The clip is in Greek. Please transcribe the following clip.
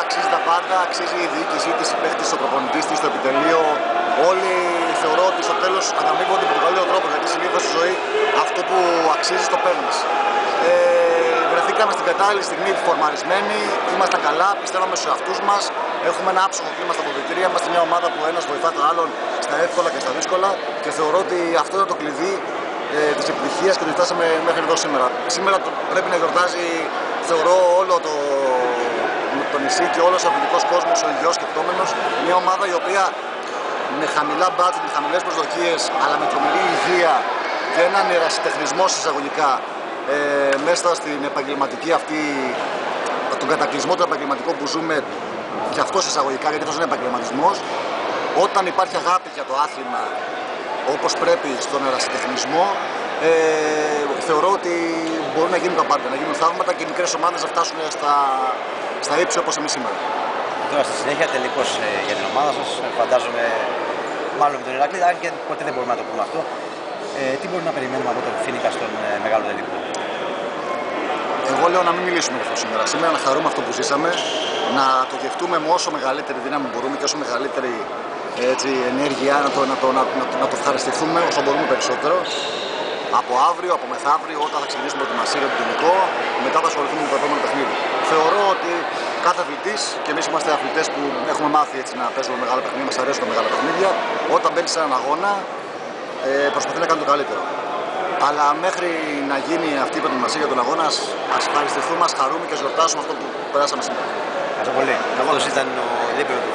αξίζει τα πάντα, αξίζει η διοίκησή της, η παίκτης, ο προπονητής της, το επιτελείο. Όλοι θεωρώ ότι στο τέλος ανταμείβονται με τον καλύτερο τρόπο, γιατί συνήθως στη ζωή αυτό που αξίζει το παίρνεις. Βρεθήκαμε στην κατάλληλη στιγμή φορμαρισμένοι, ήμασταν καλά, πιστεύαμε στους εαυτούς μας. Έχουμε ένα άψογο κλίμα στα αποδυτήρια. Είμαστε μια ομάδα που ένας βοηθά τον άλλον στα εύκολα και στα δύσκολα και θεωρώ ότι αυτό είναι το κλειδί της επιτυχίας και ότι φτάσαμε μέχρι εδώ σήμερα. Σήμερα πρέπει να γιορτάζει, θεωρώ, όλο το νησί και όλος ο αθλητικός κόσμος, ο υγιός σκεπτόμενος. Μια ομάδα η οποία με χαμηλά μπάτζετ, με χαμηλές προσδοκίες, αλλά με τρομερή υγεία και έναν ερασιτεχνισμό εισαγωγικά μέσα στην επαγγελματική αυτή, τον κατακλυσμό του επαγγελματικό που ζούμε και αυτός εισαγωγικά, γιατί αυτός είναι επαγγελματισμός. Όταν υπάρχει αγάπη για το άθλημα όπως πρέπει στον ερασιτεχνισμό, θεωρώ ότι μπορούν να γίνουν τα πάντα, να γίνουν θαύματα και οι μικρές ομάδες να φτάσουν στα ύψη όπως εμείς σήμερα. Τώρα στη συνέχεια τελικώς για την ομάδα σας, φαντάζομαι μάλλον με τον Ηρακλή, αν και ποτέ δεν μπορούμε να το πούμε αυτό. Τι μπορούμε να περιμένουμε από τον Φοίνικα στον μεγάλο τελικό? Εγώ λέω να μην μιλήσουμε για αυτό σήμερα. Σήμερα να χαρούμε αυτό που ζήσαμε, να το γευτούμε με όσο μεγαλύτερη δύναμη μπορούμε και όσο μεγαλύτερη ενέργεια, να το ευχαριστηθούμε όσο μπορούμε περισσότερο. Από αύριο, από μεθαύριο, όταν θα ξεκινήσουμε προετοιμασία για το τελικό, μετά θα ασχοληθούμε με το επόμενο παιχνίδι. Θεωρώ ότι κάθε αθλητής, και εμείς είμαστε αθλητές που έχουμε μάθει να παίζουμε μεγάλα παιχνίδια, μας αρέσουν τα μεγάλα παιχνίδια, όταν μπαίνει σε έναν αγώνα προσπαθεί να κάνει το καλύτερο. Αλλά μέχρι να γίνει αυτή η προετοιμασία για τον αγώνα, ας ευχαριστηθούμε, ας χαρούμε και ας γιορτάσουμε αυτό που περάσαμε σήμερα. Ευχαριστώ πολύ. Αυτός ήταν ο Λίπεο του